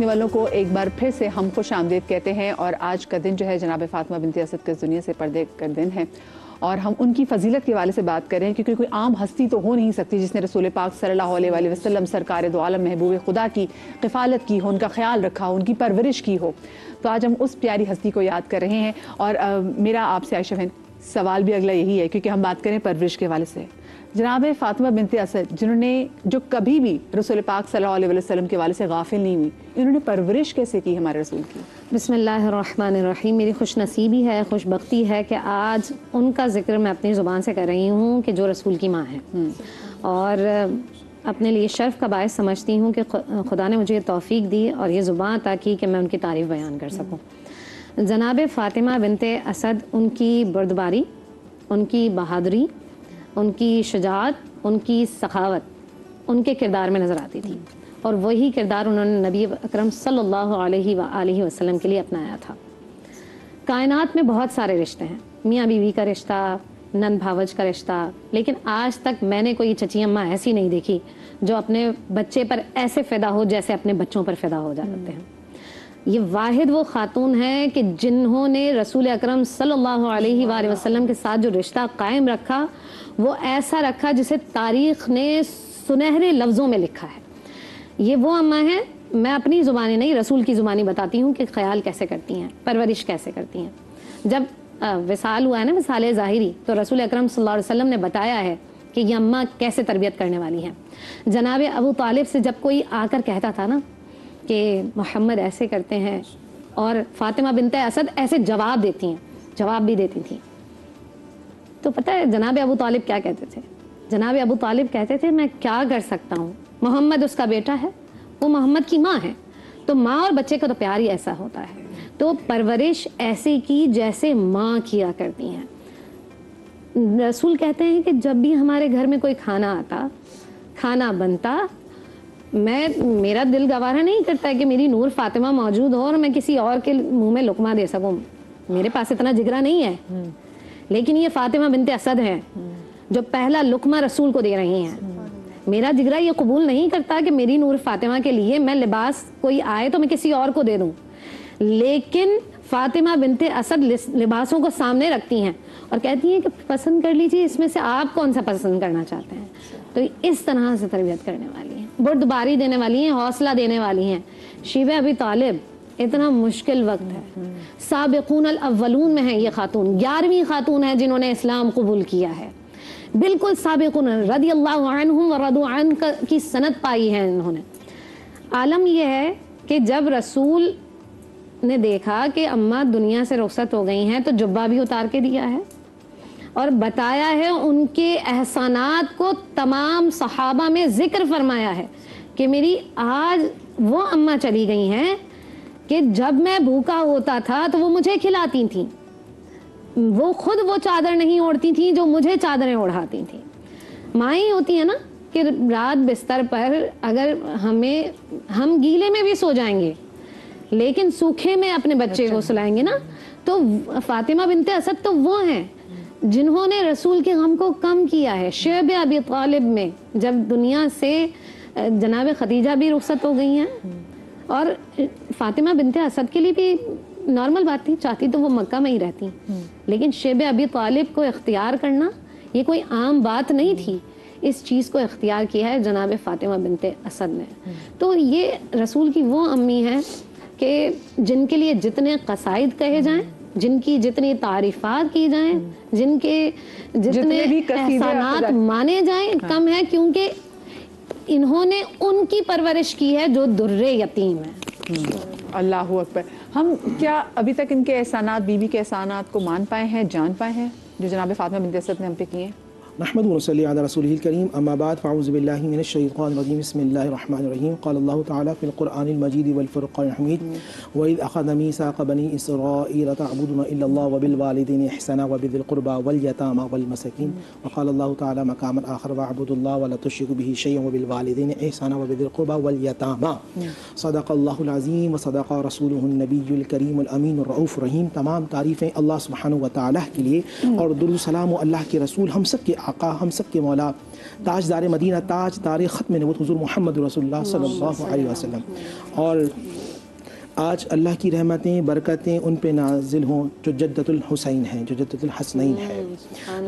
دیکھنے والوں کو ایک بار پھر سے ہم خوش آمدید کہتے ہیں، اور آج کا دن جو ہے جناب فاطمہ بنت اسد کے دنیا سے پردے کا دن ہے، اور ہم ان کی فضیلت کے حوالے سے بات کر رہے ہیں، کیونکہ کوئی عام ہستی تو ہو نہیں سکتی جس نے رسول پاک صلی اللہ علیہ وسلم سرکار دو عالم محبوب خدا کی کفالت کی ہو، ان کا خیال رکھا ہو، ان کی پرورش کی ہو. تو آج ہم اس پیاری ہستی کو یاد کر رہے ہیں. اور میرا آپ سے عائشہ بہن سوال بھی اگلا یہی ہے، کیونکہ ہم بات کریں پرورش کے حوالے سے. جناب فاطمہ بنت اسد جنہوں نے جو کبھی بھی رسول پاک صلی اللہ علیہ وسلم کے حوالے سے غافل نہیں ہوئی، انہوں نے پرورش کیسے کی ہمارے رسول کی؟ بسم اللہ الرحمن الرحیم. میری خوش نصیبی ہے، خوش بختی ہے کہ آج ان کا ذکر میں اپنی زبان سے کر رہی ہوں کہ جو رسول کی ماں ہے، اور اپنے لیے شرف کا باعث سمجھتی ہوں کہ خدا نے مجھے توفیق دی اور یہ زبان عطا کی کہ میں ان کی تعریف بیان کر سکوں. جناب فاطمہ بنت اسد، ان کی بردباری، ان کی بہادری، ان کی شجاعت، ان کی سخاوت ان کے کردار میں نظر آتی تھی، اور وہی کردار انہوں نے نبی اکرم صلی اللہ علیہ وآلہ وسلم کے لیے اپنایا تھا. کائنات میں بہت سارے رشتے ہیں، میاں بیوی کا رشتہ، نند بھاوج کا رشتہ، لیکن آج تک میں نے کوئی چچی اماں ایسی نہیں دیکھی جو اپنے بچے پر ایسے فدا ہو جیسے اپنے بچوں پر فدا ہو جاتے ہیں. یہ واحد وہ خاتون ہیں کہ جنہوں نے رسول اکرم صلی اللہ علیہ وآلہ وسلم کے ساتھ جو رشتہ قائم رکھا وہ ایسا رکھا جسے تاریخ نے سنہرے لفظوں میں لکھا ہے. یہ وہ اماں ہیں، میں اپنی زبانی نہیں رسول کی زبانی بتاتی ہوں کہ خیال کیسے کرتی ہیں، پرورش کیسے کرتی ہیں. جب وصال ہوا ہے نا، وصال ظاہری، تو رسول اکرم صلی اللہ علیہ وسلم نے بتایا ہے کہ یہ اماں کیسے تربیت کرنے والی ہیں. جناب ابو طالب سے جب کوئی آ کر کہتا تھا نا کہ محمد ایسے کرتے ہیں، اور فاطمہ بنت اسد ایسے جواب دیتی ہیں، جواب بھی دیتی تھیں، تو پتہ ہے جناب ابو طالب کیا کہتے تھے؟ جناب ابو طالب کہتے تھے میں کیا کر سکتا ہوں، محمد اس کا بیٹا ہے، وہ محمد کی ماں ہے، تو ماں اور بچے کا تو پیار ہی ایسا ہوتا ہے. تو پرورش ایسی کی جیسے ماں کیا کرتی ہیں. رسول کہتے ہیں کہ جب بھی ہمارے گھر میں کوئی کھانا آتا، کھانا بنتا، میرا دل گوارا نہیں کرتا ہے کہ میری نور فاطمہ موجود ہو اور میں کسی اور کے منہ میں لقمہ دے سکوں، میرے پاس اتنا جگرا نہیں ہے. لیکن یہ فاطمہ بنت اسد ہیں جو پہلا لقمہ رسول کو دے رہی ہیں. میرا جگرا یہ قبول نہیں کرتا کہ میری نور فاطمہ کے لیے میں لباس کوئی آئے تو میں کسی اور کو دے دوں، لیکن فاطمہ بنت اسد لباسوں کو سامنے رکھتی ہیں اور کہتی ہیں کہ پسند کر لیجیے اس میں سے آپ کون سا پسند کرنا چاہتے ہیں. تو اس طرح سے تربیت کرنے والی ہیں، بردباری دینے والی ہیں، حوصلہ دینے والی ہیں. شیبہ ابی طالب، اتنا مشکل وقت ہے، سابقون الاولون میں ہے یہ خاتون، 11ویں خاتون ہے جنہوں نے اسلام قبول کیا ہے. بالکل سابقون، رضی اللہ عنہم ورضوا عنہ کی سند پائی ہے انہوں نے. عالم یہ ہے کہ جب رسول نے دیکھا کہ اماں دنیا سے رخصت ہو گئی ہیں تو جبہ بھی اتار کے دیا ہے اور بتایا ہے ان کے احسانات کو، تمام صحابہ میں ذکر فرمایا ہے کہ میری آج وہ اماں چلی گئی ہیں کہ جب میں بھوکا ہوتا تھا تو وہ مجھے کھلاتی تھیں، وہ خود وہ چادر نہیں اوڑھتی تھیں جو مجھے چادریں اوڑھاتی تھیں. مائیں ہوتی ہیں نا کہ رات بستر پر اگر ہم گیلے میں بھی سو جائیں گے لیکن سوکھے میں اپنے بچے کو سلائیں گے نا. تو فاطمہ بنت اسد تو وہ ہیں جنہوں نے رسول کے غم کو کم کیا ہے. شیبہ ابی طالب میں جب دنیا سے جناب خدیجہ بھی رخصت ہو گئی ہیں، اور فاطمہ بنت اسد کے لیے بھی نارمل بات تھی، چاہتی تو وہ مکہ میں ہی رہتی، لیکن شیبہ ابی طالب کو اختیار کرنا یہ کوئی عام بات نہیں تھی. اس چیز کو اختیار کیا ہے جناب فاطمہ بنت اسد نے. تو یہ رسول کی وہ امی ہیں کہ جن کے لیے جتنے قصائد کہے جائیں، جن کی جتنی تعریفات کی جائیں، جن کے جتنے احسانات مانے جائیں کم ہے، کیونکہ انہوں نے ان کی پرورش کی ہے جو در یتیم ہے. اللہ اکبر. ہم کیا ابھی تک ان کے احسانات، بیوی کے احسانات کو مان پائے ہیں، جان پائے ہیں جو جناب فاطمہ بنت اسد نے ہم پہ کیے ہیں؟ نحمد و نصلی علی رسولہ الکریم، اما بعد فاعوذ باللہ من الشیطان الرجیم، بسم اللہ الرحمن الرحیم. قال اللہ تعالی فی القرآن المجید والفرقان الحمید وَإِذْ أَخَذَ مِيثَاقَ بَنِي إِسْرَائِيلَ تَعْبُدُونَ إِلَّا اللَّهَ وَبِالْوَالِدَيْنِ إِحْسَانًا وَبِذِي الْقُرْبَى وَالْيَتَامَى وَالْمَسَاكِينِ وقال اللہ تعالی مقاما آخر وَاعْبُدُوا اللَّهَ وَلَا تُشْرِكُوا بِهِ شَيْئًا وَبِالْوَالِدَيْنِ إِحْسَانًا وَبِذِي الْقُرْبَى وَالْيَتَامَى. صدق اللہ العظیم وصدق رسولہ النبی الکریم الامین الرؤوف الرحیم. تمام تعریفیں اللہ سبحانہ و تعالیٰ کے لیے، اور درود سلام و اللہ کے رسول، ہم سب کے آقا، ہم سب کے مولا، تاجدار مدینہ، تاجدار ختم نبوت حضور محمد رسول اللہ صلی اللہ علیہ وسلم. اور آج اللہ کی رحمتیں برکتیں ان پہ نازل ہوں جو جدۃ الحسین ہیں، جو جدۃ الحسنین ہے،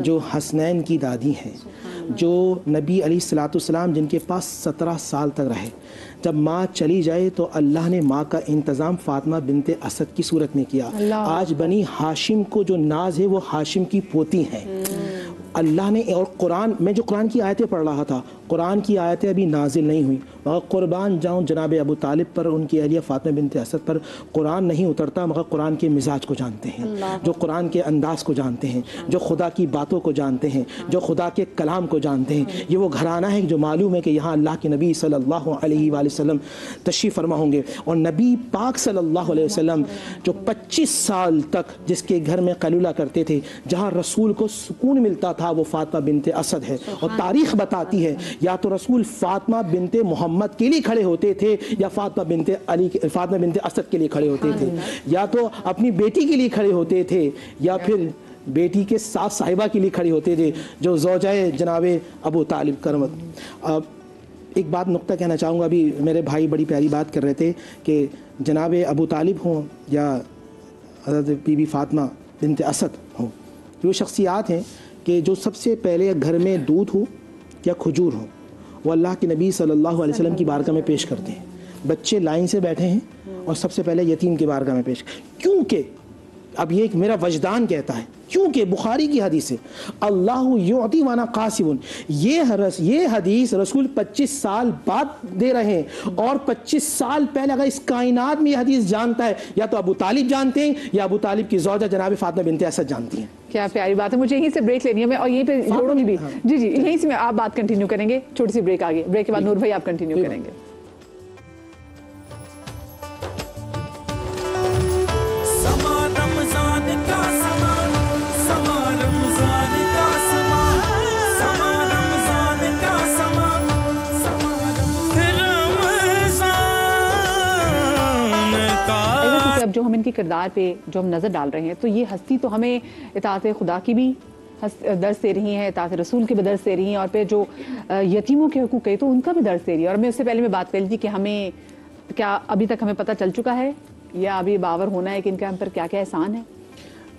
جو حسنین کی دادی ہیں، جو نبی علیہ الصلوۃ والسلام جن کے پاس 17 سال تک رہے۔ جب ماں چلی جائے تو اللہ نے ماں کا انتظام فاطمہ بنت اسد کی صورت میں کیا۔ آج بنی ہاشم کو جو ناز ہے وہ ہاشم کی پوتی ہیں۔ اللہ نے، اور قرآن میں جو قرآن کی آیتیں پڑھ رہا تھا، قرآن کی آیتیں ابھی نازل نہیں ہوئی، مگر قربان جاؤں جناب ابو طالب پر، ان کی اہلیہ فاطمہ بنت اسد پر قرآن نہیں اترتا مگر قرآن کے مزاج کو جانتے ہیں، جو قرآن کے انداز کو جانتے ہیں، جو خدا کی باتوں کو جانتے ہیں، جو خدا کے کلام کو جانتے ہیں۔ یہ وہ گھرانہ ہے جو معلوم ہے کہ یہاں اللہ کے نبی صلی اللہ علیہ وآلہ وسلم تشریف فرما ہوں گے، اور نبی پاک صلی اللہ علیہ وسلم جو 25 سال تک جس کے گھر میں قیلولہ کرتے تھے، جہاں رسول کو سکون ملتا تھا، وہ فاطمہ بنت اسد ہے۔ اور تاریخ بتاتی ہے یا تو رسول فاطمہ بنت محمد کے لیے کھڑے ہوتے تھے، یا فاطمہ بنت اسد کے لیے کھڑے ہوتے تھے، یا تو اپنی بیٹی کے لیے کھڑے ہوتے تھے، یا پھر بیٹی کے ساتھ صاحبہ کے لیے کھڑے ہوتے تھے جو زوجہ جناب ابو طالب کرمت۔ اب ایک بات نقطہ کہنا چاہوں گا، ابھی میرے بھائی بڑی پیاری بات کر رہے تھے کہ جناب ابو طالب ہوں یا حضرت بی بی فاطمہ بنت اسد ہوں، یہ وہ شخصیات ہیں کہ جو سب سے پہلے گھر میں دودھ ہو یا کھجور ہو وہ اللہ کے نبی صلی اللہ علیہ وسلم کی بارگاہ میں پیش کرتے ہیں۔ بچے لائن سے بیٹھے ہیں اور سب سے پہلے یتیم کی بارگاہ میں پیش، کیونکہ اب یہ ایک میرا وجدان کہتا ہے، کیونکہ بخاری کی حدیث ہے اللہ یعطی وانا قاسم، یہ حدیث رسول 25 سال بعد دے رہے ہیں، اور 25 سال پہلے اگر اس کائنات میں یہ حدیث جانتا ہے یا تو ابو طالب جانتے ہیں یا ابو طالب کی زوجہ جناب فاطمہ بنت اسد جانتی ہیں۔ کیا پیاری بات ہے، مجھے یہیں سے بریک لینی ہے میں، اور یہیں پہ جوڑوں گی بھی، جی یہیں سے میں آپ بات کنٹینیو کریں گے، چھوٹی سی بریک آگے، بریک کے بعد نور بھائی آپ کنٹینیو کریں گے۔ اب جو ہم ان کے کردار پہ جو ہم نظر ڈال رہے ہیں تو یہ ہستی تو ہمیں اطاعت خدا کی بھی درس دے رہی ہیں، اطاعت رسول کے بھی درس دے رہی ہیں، اور پھر جو یتیموں کے حقوق ہے تو ان کا بھی درس دے رہی ہے۔ اور میں اس سے پہلے میں بات کر لی تھی کہ ہمیں کیا ابھی تک ہمیں پتہ چل چکا ہے یا ابھی باور ہونا ہے کہ ان کا ہم پر کیا کیا احسان ہے؟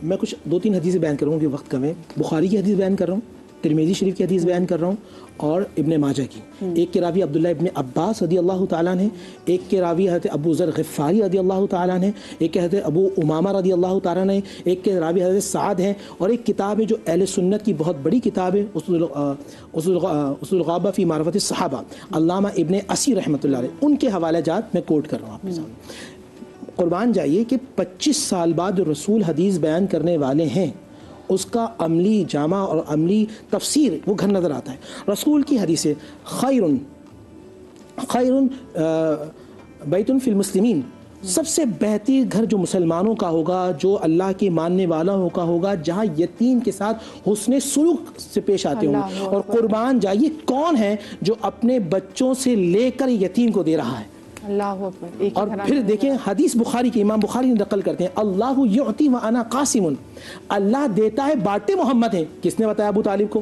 میں کچھ 2-3 حدیثیں بیان کروں گا کہ وقت کم ہے۔ بخاری کی حدیث بیان کر رہا ہوں، ترمذی شریف کی حدیث بیان کر رہا ہوں، اور ابن ماجہ کی۔ ایک کے راوی عبداللہ ابن عباس رضی اللہ تعالیٰ عنہ، ایک کے راوی حضرت ابو ذر غفاری رضی اللہ تعالیٰ عنہ، ایک کے حضرت ابو امامہ رضی اللہ تعالیٰ عنہ، ایک کے راوی حضرت سعد ہیں، اور ایک کتاب ہے جو اہل سنت کی بہت بڑی کتاب ہے، اصول الغابہ فی معرفت الصحابہ، علامہ ابن اسی رحمۃ اللہ علیہ، ان کے حوالہ جات میں کوٹ کر رہا ہوں آپ کے سامنے۔ قربان جائیے کہ 25 سال بعد جو رسول حدیث بیان کرنے والے ہیں اس کا عملی جامع اور عملی تفسیر وہ گھر نظر آتا ہے۔ رسول کی حدیث ہے خیر بیت فی المسلمین، سب سے بہترین گھر جو مسلمانوں کا ہوگا، جو اللہ کے ماننے والوں کا ہوگا، جہاں یتیم کے ساتھ حسن سلوک سے پیش آتے ہوں گے۔ اور قربان جائیے کون ہے جو اپنے بچوں سے لے کر یتیم کو دے رہا ہے؟ اللہ اکبر۔ اور پھر دیکھیں حدیث بخاری کے، امام بخاری نے نقل کرتے ہیں اللہ یعطی وانا قاسم، اللہ دیتا ہے بانٹے محمد ہیں۔ کس نے بتایا ابو طالب کو؟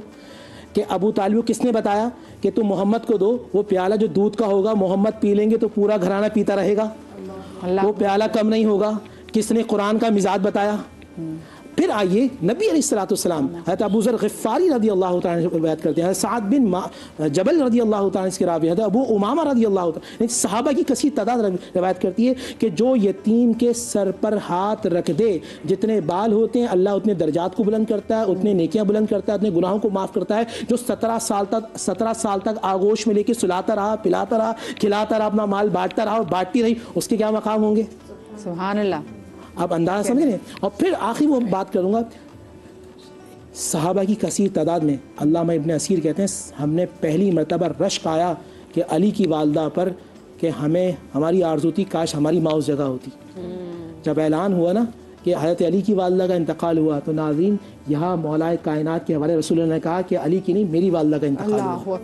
کہ ابو طالب کو کس نے بتایا کہ تم محمد کو دو، وہ پیالہ جو دودھ کا ہوگا محمد پی لیں گے تو پورا گھرانہ پیتا رہے گا، وہ پیالہ کم نہیں ہوگا۔ کس نے قرآن کا مزاج بتایا؟ پھر آئیے نبی علیہ الصلوۃ والسلام، حضرت ابو ذر غفاری رضی اللہ تعالیٰ عنہ روایت کرتے ہیں، حضرت سعد بن جبل رضی اللہ تعالیٰ عنہ کے راوی، حضرت ابو امامہ رضی اللہ تعالیٰ، صحابہ کی کثیر تعداد روایت کرتی ہے کہ جو یتیم کے سر پر ہاتھ رکھ دے، جتنے بال ہوتے ہیں اللہ اتنے درجات کو بلند کرتا ہے، اتنے نیکیاں بلند کرتا ہے، اتنے گناہوں کو معاف کرتا ہے۔ جو 17 سال تک آغوش میں لے کے سلاتا رہا، پلاتا رہا، کھلاتا رہا، اپنا مال بانٹتا رہا اور بانٹتی رہی، اس کے کیا مقام ہوں گے؟ سبحان اللہ۔ آپ اندازہ سمجھ رہے ہیں۔ اور پھر آخری وہ بات کروں گا، صحابہ کی کثیر تعداد میں علامہ ابن اسیر کہتے ہیں ہم نے پہلی مرتبہ رشک آیا کہ علی کی والدہ پر کہ ہمیں ہماری آرزو تھی کاش ہماری ماں اس جگہ ہوتی۔ جب اعلان ہوا نا کہ حضرت علی کی والدہ کا انتقال ہوا تو ناظرین یہاں مولا کائنات کے حوالے رسول اللہ نے کہا کہ علی کی نہیں میری والدہ کا انتقال ہوا،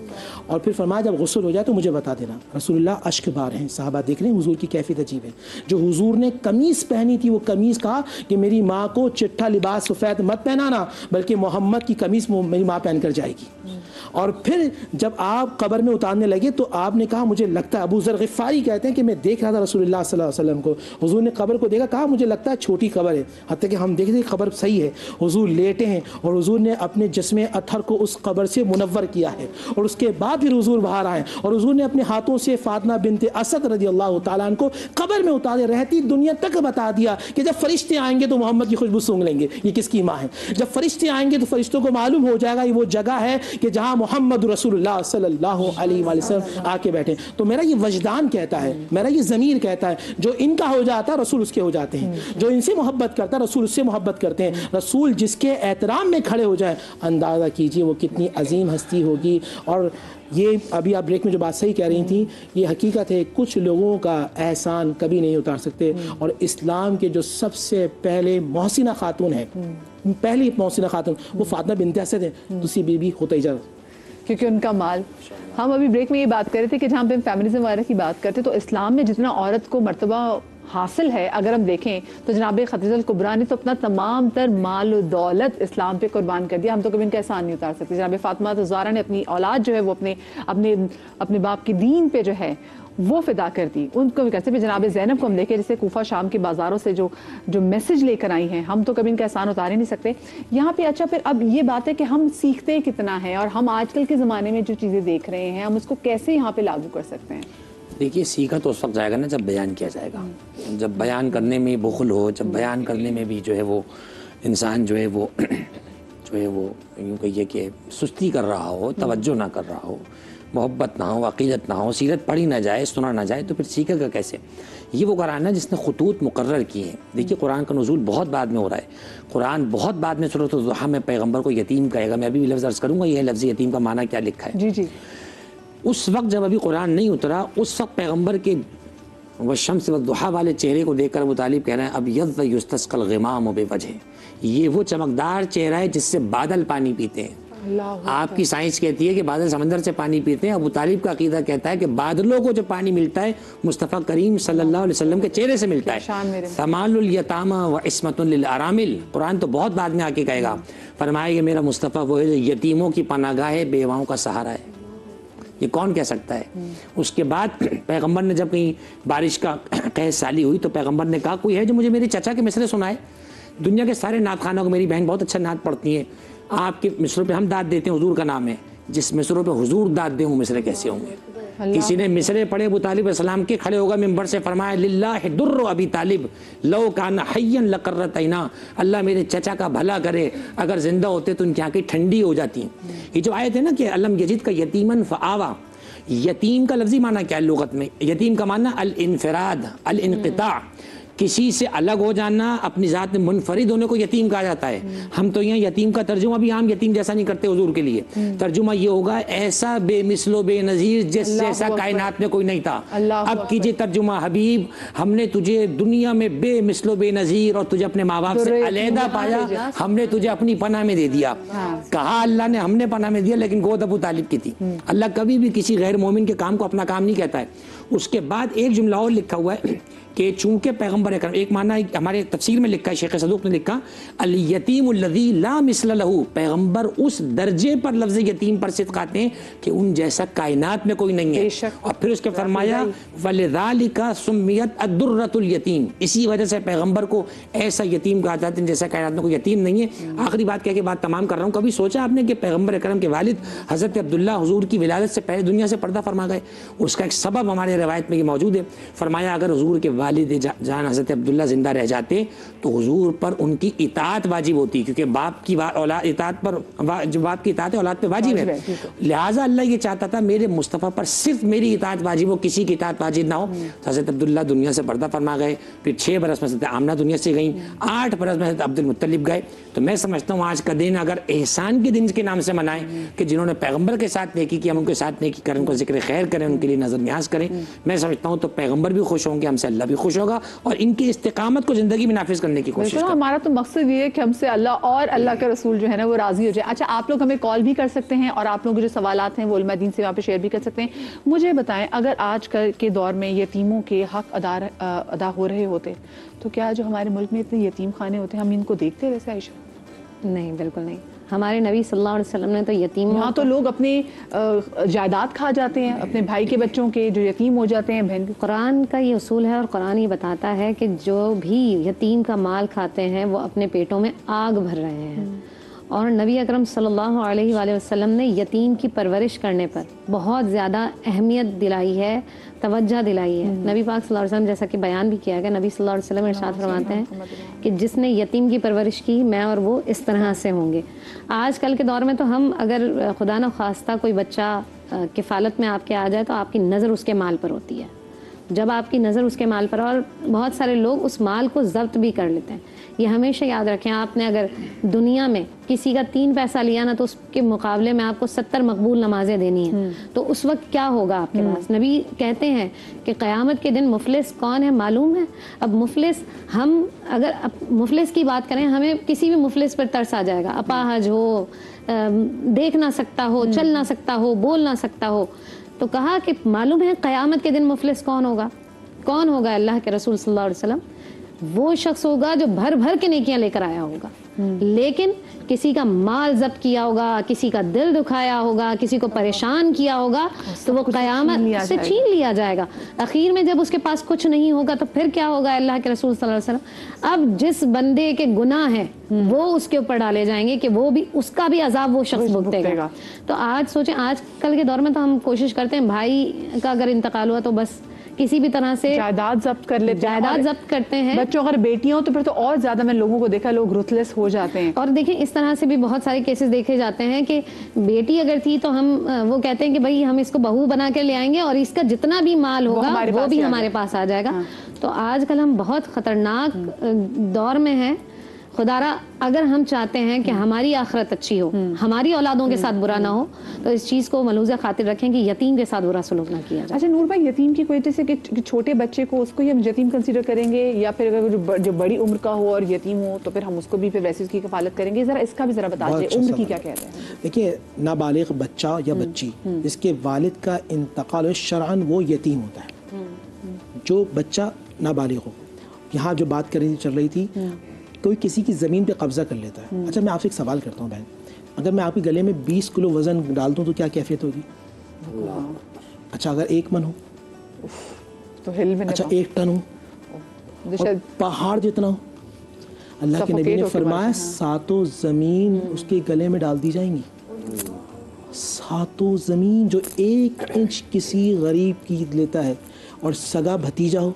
اور پھر فرمایا جب غسل ہو جائے تو مجھے بتا دینا۔ رسول اللہ اشک بار ہیں، صحابہ دیکھ رہے ہیں حضور کی کیفیت عجیب ہے۔ جو حضور نے قمیص پہنی تھی وہ قمیص کہا کہ میری ماں کو چٹھا لباس سفید مت پہنانا بلکہ محمد کی قمیص میری ماں پہن کر جائے گی۔ اور پھر جب آپ قبر میں اتارنے لگے تو آپ نے کہا مجھے لگتا ہے, ابو ذر غفاری کہتے ہیں کہ میں دیکھ رہا تھا رسول اللہ صلی اللہ علیہ وسلم کو, حضور نے قبر کو دیکھا, کہا مجھے لگتا ہے چھوٹی قبر ہے, حتیٰ کہ ہم دیکھتے ہیں قبر صحیح ہے, حضور لیٹے ہیں اور حضور نے اپنے جسم اطہر کو اس قبر سے منور کیا ہے, اور اس کے بعد پھر حضور باہر آئے اور حضور نے اپنے ہاتھوں سے فاطمہ بنت اسد رضی اللہ تعالیٰ عنہ کو قبر میں اتارے رہتی دنیا تک بتا دیا کہ جب فرشتے آئیں گے تو محمد کی خوشبو سونگھ لیں گے, یہ کس کی ماں ہے. جب فرشتے آئیں گے تو فرشتوں کو معلوم ہو جائے گا یہ وہ جگہ ہے کہ جہاں محمد رسول اللہ صلی اللہ علیہ وآلہ وسلم آ کے بیٹھے. تو میرا یہ وجدان کہتا ہے, میرا یہ ضمیر کہتا ہے, جو ان کا ہو جاتا ہے رسول اس کے ہو جاتے ہیں, جو ان سے محبت کرتا ہے رسول اس سے محبت کرتے ہیں. رسول جس کے احترام میں کھڑے ہو جائیں, اندازہ کیجئے وہ کتنی عظیم ہستی ہوگی. اور یہ ابھی آپ بریک میں جو بات صحیح کہہ رہی تھیں, یہ حقیقت ہے, کچھ لوگوں کا احسان کبھی نہیں اتار سکتے. اور اسلام کے جو سب سے پہلے محسنہ خاتون ہے, پہلی محسنہ خاتون, وہ فاطمہ بنت اسد ہے, دوسری بی بی خدیجہ, کیونکہ ان کا مال. ہم ابھی بریک میں یہ بات کر رہے تھے کہ جہاں پہ ہم فیمنزم وغیرہ کی بات کرتے تو اسلام میں جتنا عورت کو مرتبہ حاصل ہے, اگر ہم دیکھیں تو جناب خدیجہ الکبریٰ نے تو اپنا تمام تر مال و دولت اسلام پہ قربان کر دیا. ہم تو کبھی ان کا احسان نہیں اتار سکتے. جناب فاطمہ زہرا نے اپنی اولاد جو ہے وہ اپنے باپ کے دین پہ جو ہے وہ فدا کر دی. ان کو بھی کیسے بھی جناب زینب کو ہم دیکھیں جیسے کوفہ شام کے بازاروں سے جو میسج لے کر آئی ہیں, ہم تو کبھی ان کا احسان اتار ہی نہیں سکتے. یہاں پہ اچھا پھر اب یہ بات ہے کہ ہم سیکھتے کتنا ہے, اور ہم آج کل کے زمانے میں جو چیزیں دیکھ رہے ہیں ہم اس کو کیسے یہاں پہ لاگو کر سکتے ہیں. دیکھیے سیکھا تو اس وقت جائے گا نا جب بیان کیا جائے گا, جب بیان کرنے میں بخل ہو, جب بیان کرنے میں بھی جو ہے وہ انسان جو ہے وہ یوں کہیے کہ سستی کر رہا ہو, توجہ نہ کر رہا ہو, محبت نہ ہو, عقیدت نہ ہو, سیرت پڑھی نہ جائے, سنا نہ جائے, تو پھر سیکھے گا کیسے. یہ وہ قرآن ہے جس نے خطوط مقرر کیے ہیں. دیکھیے قرآن کا نزول بہت بعد میں ہو رہا ہے, قرآن بہت بعد میں سورۃ الضحیٰ میں پیغمبر کو یتیم کہے گا. میں ابھی بھی لفظ عرض کروں گا یہ لفظ یتیم کا معنی کیا لکھا ہے. جی جی. اس وقت جب ابھی قرآن نہیں اترا, اس وقت پیغمبر کے والشمس والضحیٰ والے چہرے کو دیکھ کر ابو طالب کہہ رہے ہیں اب یستسقی الغمام بوجہ, یہ وہ چمکدار چہرہ ہے جس سے بادل پانی پیتے ہیں. آپ کی سائنس کہتی ہے کہ بادل سمندر سے پانی پیتے ہیں, ابو طالب کا عقیدہ کہتا ہے کہ بادلوں کو جو پانی ملتا ہے مصطفیٰ کریم صلی اللہ علیہ وسلم کے چہرے سے ملتا ہے. ثمال الیتامى وعصمۃ للارامل, قرآن تو بہت بعد میں آ کے کہے گا. فرمایا کہ میرا مصطفیٰ وہ ہے جو یتیموں کی پناہ گاہ ہے, بیواؤں کا سہارا ہے. یہ کون کہہ سکتا ہے. اس کے بعد پیغمبر نے جب کہیں بارش کا قحط سالی ہوئی تو پیغمبر نے کہا کوئی ہے جو مجھے میرے چچا کے مصرے سنائے. دنیا کے سارے نعت خانوں کو میری بہن بہت اچھا نعت پڑھتی ہیں, آپ کے مصروں پہ ہم داد دیتے ہیں, حضور کا نام ہے, جس مصروں پہ حضور داد دے ہوں مصرے کیسے ہوں گے. کسی نے مصرے پڑھے ابو طالب علیہ السلام کے, کھڑے ہوگا منبر سے فرمایا للہ در ابی طالب لو کان حیا لقرت عینا, اللہ میرے چچا کا بھلا کرے, اگر زندہ ہوتے تو ان کی آنکھیں ٹھنڈی ہو جاتی ہیں. یہ جو آیت ہے نا کہ علم یجد کا یتیمن فآوا, یتیم کا لفظی معنی کیا ہے لغت میں؟ یتیم کا معنی الانفراد, الانقطاع, کسی سے الگ ہو جانا, اپنی ذات میں منفرد ہونے کو یتیم کہا جاتا ہے. ہم تو یہاں یتیم کا ترجمہ بھی عام یتیم جیسا نہیں کرتے حضور کے لیے. ترجمہ یہ ہوگا ایسا بے مثل و بے نظیر جس جیسا کائنات میں کوئی نہیں تھا. اب کیجئے ترجمہ حبیب, ہم نے تجھے دنیا میں بے مثل و بے نظیر اور تجھے اپنے ماں باپ سے علیحدہ پایا, ہم نے تجھے اپنی پناہ میں دے دیا. کہا اللہ نے ہم نے پناہ میں دیا, لیکن گود ابو طالب کی تھی. اللہ کبھی بھی کسی غیر مومن کے کام کو اپنا کام نہیں کہتا ہے. اس کے بعد ایک جملہ اور لکھا ہوا ہے کہ چونکہ پیغمبر اکرم, ایک معنی ہمارے تفسیر میں لکھا ہے, شیخ صدوق نے لکھا الیتیم الذی لا مثل له, پیغمبر اس درجے پر لفظ یتیم پر صدق آتے ہیں کہ ان جیسا کائنات میں کوئی نہیں ہے. اور پھر اس کے فرمایا ولذالک سمیت الدرۃ الیتیم, اسی وجہ سے پیغمبر کو ایسا یتیم کہا جاتا ہے جیسا کائنات میں کوئی یتیم نہیں ہے. آخری بات کہہ کے بات تمام کر رہا ہوں, کبھی سوچا آپ نے کہ پیغمبر اکرم کے والد حضرت عبداللہ حضور کی ولادت سے پہلے دنیا سے پردہ فرما گئے؟ اس کا ایک سبب ہمارے روایت میں یہ موجود ہے. فرمایا اگر حضور کے والد جان حضرت عبداللہ زندہ رہ جاتے تو حضور پر ان کی اطاعت واجب ہوتی, کیونکہ باپ کی اولاد اطاعت پر, جو باپ کی اطاعت ہے اولاد پہ واجب ہے. لہٰذا اللہ یہ چاہتا تھا میرے مصطفیٰ پر صرف میری اطاعت واجب ہو, کسی کی اطاعت واجب نہ ہو. حضرت عبداللہ دنیا سے پردہ فرما گئے, پھر 6 برس میں حضرت آمنہ دنیا سے گئیں, 8 برس میں حضرت عبد المطلب گئے. تو میں سمجھتا ہوں آج کا دن اگر احسان کے دن کے نام سے منائیں کہ جنہوں نے پیغمبر کے ساتھ نیکی کی, ہم ان کے ساتھ نیکی کریں, ان کو ذکر خیر کریں, ان کے لیے نظر نیاز کریں, میں سمجھتا ہوں تو پیغمبر بھی خوش ہوں گے, ہم سے اللہ بھی خوش ہوگا, اور ان کی استقامت کو زندگی میں نافذ کرنے کی کوشش کریں. ہمارا تو مقصد یہ ہے کہ ہم سے اللہ اور اللہ کے رسول جو ہے نا وہ راضی ہو جائے. اچھا, آپ لوگ ہمیں کال بھی کر سکتے ہیں اور آپ لوگ جو سوالات ہیں وہ علماء دین سے وہاں پہ شیئر بھی کر سکتے ہیں. مجھے بتائیں, اگر آج کے دور میں یتیموں کے حق ادا ہو رہے ہوتے تو کیا جو ہمارے ملک میں اتنے یتیم خانے ہوتے ہیں ہم ان کو دیکھتے ویسے عائشہ؟ نہیں, بالکل نہیں. ہمارے نبی صلی اللہ علیہ وسلم نے تو یتیموں یہاں تو لوگ اپنے جائیداد کھا جاتے ہیں اپنے بھائی کے بچوں کے جو یتیم ہو جاتے ہیں. بہن قرآن کا یہ اصول ہے اور قرآن یہ بتاتا ہے کہ جو بھی یتیم کا مال کھاتے ہیں وہ اپنے پیٹوں میں آگ بھر رہے ہیں. اور نبی اکرم صلی اللہ علیہ وآلہ وسلم نے یتیم کی پرورش کرنے پر بہت زیادہ اہمیت دلائی ہے, توجہ دلائی ہے. نبی پاک صلی اللہ علیہ وسلم جیسا کہ بیان بھی کیا گیا, نبی صلی اللہ علیہ وسلم ارشاد فرماتے ہیں کہ جس نے یتیم کی پرورش کی میں اور وہ اس طرح سے ہوں گے. آج کل کے دور میں تو ہم اگر خدا نخواستہ کوئی بچہ کفالت میں آپ کے آ جائے تو آپ کی نظر اس کے مال پر ہوتی ہے. جب آپ کی نظر اس کے مال پر, اور بہت سارے لوگ اس مال کو ضبط بھی کر لیتے ہیں. یہ ہمیشہ یاد رکھیں, آپ نے اگر دنیا میں کسی کا 3 پیسہ لیا نا تو اس کے مقابلے میں آپ کو 70 مقبول نمازیں دینی ہیں, تو اس وقت کیا ہوگا آپ کے پاس. نبی کہتے ہیں کہ قیامت کے دن مفلس کون ہے معلوم ہے. اب مفلس, ہم اگر مفلس کی بات کریں, ہمیں کسی بھی مفلس پر ترس آ جائے گا. اپاہج ہو, دیکھ نہ سکتا ہو, چل نہ سکتا ہو, بول نہ سکتا ہو. تو کہا کہ معلوم ہے قیامت کے دن مفلس کون ہوگا. کون ہوگا؟ اللہ کے رسول صلی اللہ علیہ وسلم, وہ شخص ہوگا جو بھر بھر کے نیکیاں لے کر آیا ہوگا, لیکن کسی کا مال ضبط کیا ہوگا, کسی کا دل دکھایا ہوگا, کسی کو پریشان کیا ہوگا, تو وہ قیامت سے چھین لیا جائے گا. اخیر میں جب اس کے پاس کچھ نہیں ہوگا تو پھر کیا ہوگا؟ اللہ کے رسول صلی اللہ علیہ وسلم, اب جس بندے کے گناہ ہیں وہ اس کے اوپر ڈالے جائیں گے کہ وہ بھی, اس کا بھی عذاب وہ شخص بھگتے گا. تو آج سوچیں, آج کل کے دور میں تو ہم کوشش کرتے ہیں بھائی کا اگر انتقال ہوا تو بس کسی بھی طرح سے جائیداد ضبط کر لیتے ہیں, جائیداد ضبط کرتے ہیں. بچوں اگر بیٹیاں ہوں تو پھر تو اور زیادہ میں لوگوں کو دیکھا, لوگ رuthless ہو جاتے ہیں. اور دیکھیں اس طرح سے بھی بہت سارے کیسز دیکھے جاتے ہیں کہ بیٹی اگر تھی تو ہم وہ کہتے ہیں کہ بھائی ہم اس کو بہو بنا کے لے آئیں گے اور اس کا جتنا بھی مال ہوگا وہ بھی ہمارے پاس آ جائے گا. تو آج کل ہم بہت خطرناک دور میں ہیں. خدارا اگر ہم چاہتے ہیں کہ ہماری آخرت اچھی ہو, ہماری اولادوں کے ساتھ برا نہ ہو, تو اس چیز کو ملحوظہ خاطر رکھیں کہ یتیم کے ساتھ برا سلوک نہ کیا جائے. اچھا نور بھائی, یتیم کی وجہ سے کہ چھوٹے بچے کو اس کو ہم یتیم کنسیڈر کریں گے, یا پھر اگر جو بڑی عمر کا ہو اور یتیم ہو تو پھر ہم اس کو بھی پھر ویسے اس کی کفالت کریں گے؟ ذرا اس کا بھی ذرا بتا دیجیے, عمر کی کیا کہتے ہیں. دیکھیے, نابالغ بچہ یا بچی جس کے والد کا انتقال شرعاً وہ یتیم ہوتا ہے. جو بچہ نابالغ ہو, یہاں جو بات چل رہی تھی, کوئی کسی کی زمین پہ قبضہ کر لیتا ہے. اچھا میں آپ سے ایک سوال کرتا ہوں بہن, اگر میں آپ کے گلے میں 20 کلو وزن ڈال دوں تو کیا کیفیت ہوگی؟ اچھا اگر 1 من ہو تو ہل میں, اچھا 1 ٹن ہو, اور پہاڑ جتنا ہو, اللہ کے نبی نے فرمایا 7 زمین اس کے گلے میں ڈال دی جائیں گی. 7 زمین جو 1 انچ کسی غریب کی لیتا ہے, اور سگا بھتیجا ہو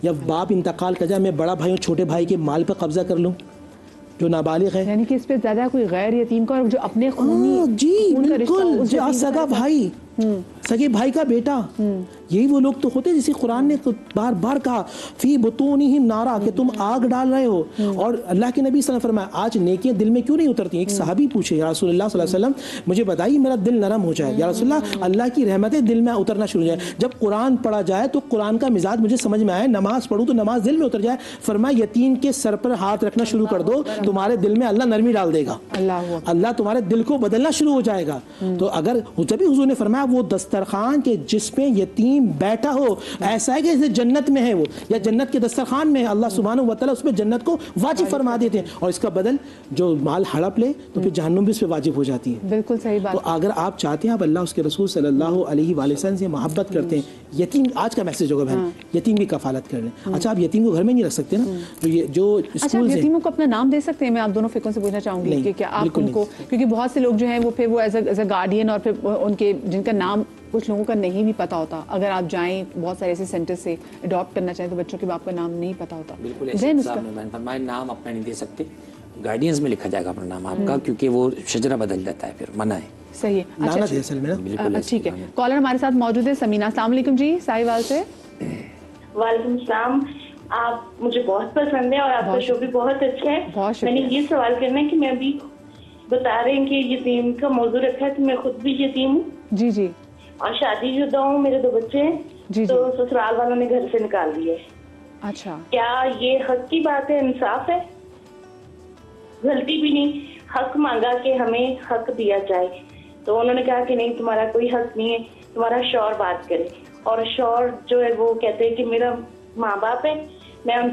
یا باپ انتقال کر جائے, میں بڑا بھائی ہوں چھوٹے بھائی کے مال پہ قبضہ کر لوں جو نابالغ ہے, یعنی کہ اس پہ زیادہ کوئی غیر یتیم کا, اور جو اپنے خونی جی بالکل, جو سگا بھائی, سگے بھائی کا بیٹا, یہی وہ لوگ تو ہوتے ہیں جسے قرآن نے بار بار کہا فی بطونہم نارا, کہ تم آگ ڈال رہے ہو. اور اللہ کے نبی صلی اللہ علیہ وسلم فرمایا آج نیکیاں دل میں کیوں نہیں اترتی. ایک صحابی پوچھے یا رسول اللہ صلی اللہ علیہ وسلم مجھے بتائیے میرا دل نرم ہو جائے, یا رسول اللہ اللہ کی رحمتیں دل میں اترنا شروع ہو جائے. جب قرآن پڑھا جائے تو قرآن کا مزاج مجھے سمجھ میں آئے, نماز پڑھوں تو نماز دل میں اتر جائے. فرمایا یتیم کے سر پر ہاتھ رکھنا شروع کر دو, تمہارے دل میں اللہ نرمی ڈال دے گا, اللہ تمہارے دل کو بدلنا شروع ہو جائے گا. تو اگر جبھی حضور نے فرمایا وہ دسترخوان کے جس پہ یتیم بیٹھا ہو ایسا ہے کہ جیسے جنت میں ہے وہ, یا جنت کے دسترخوان میں ہے, اللہ سبحانہ و تعالیٰ اس پہ جنت کو واجب فرما دیتے ہیں, اور اس کا بدل جو مال ہڑپ لے تو پھر جہنم بھی اس پہ واجب ہو جاتی ہے. بالکل صحیح بات. تو اگر آپ چاہتے ہیں, آپ اللہ اس کے رسول صلی اللہ علیہ وآلہ وسلم سے محبت کرتے ہیں, یتیم, آج کا میسج ہوگا بہن, یتیم کی کفالت کر لیں. اچھا آپ یتیم کو گھر میں نہیں رکھ سکتے نا, جو اسکول سے یتیموں کو اپنا نام دے سکتے ہیں. میں آپ دونوں فقہوں سے پوچھنا چاہوں گی کہ کیا آپ ان کو, کیونکہ بہت سے لوگ جو ہیں وہ پھر وہ ایز اے گارڈین, اور پھر ان کے جن کا نام کچھ لوگوں کا نہیں بھی پتا ہوتا, اگر آپ جائیں بہت سارے ایسے سینٹر سے اڈاپٹ کرنا چاہیں تو بچوں کے باپ کا نام نہیں پتا ہوتا. بالکل فرمائے نام اپنا نہیں دے سکتے, گارڈینز میں لکھا جائے گا اپنا نام آپ کا, کیونکہ وہ شجرہ بدل جاتا ہے, پھر منع ہے. صحیح ہے. ٹھیک ہے, کالر ہمارے ساتھ موجود ہے سمینہ. السلام علیکم جی, ساہیوال سے. وعلیکم السلام. آپ مجھے بہت پسند ہے اور آپ کا شو بھی بہت اچھا ہے. میں نے یہ سوال کرنا ہے کہ میں ابھی بتا رہے ہیں کہ یتیم کا موضوع رکھا ہے, تو میں خود بھی یتیم ہوں. جی جی. اور شادی شدہ ہوں, میرے 2 بچے ہیں, تو سسرال والوں نے گھر سے نکال دیے. اچھا, کیا یہ حق کی بات ہے, انصاف ہے؟ غلطی بھی نہیں, حق مانگا کہ ہمیں حق دیا جائے, تو انہوں نے کہا کہ نہیں تمہارا کوئی حق نہیں ہے, تمہارا شوہر بات کرے. اور شوہر جو ہے وہ کہتے ہیں کہ میرا ماں باپ ہے, میں ان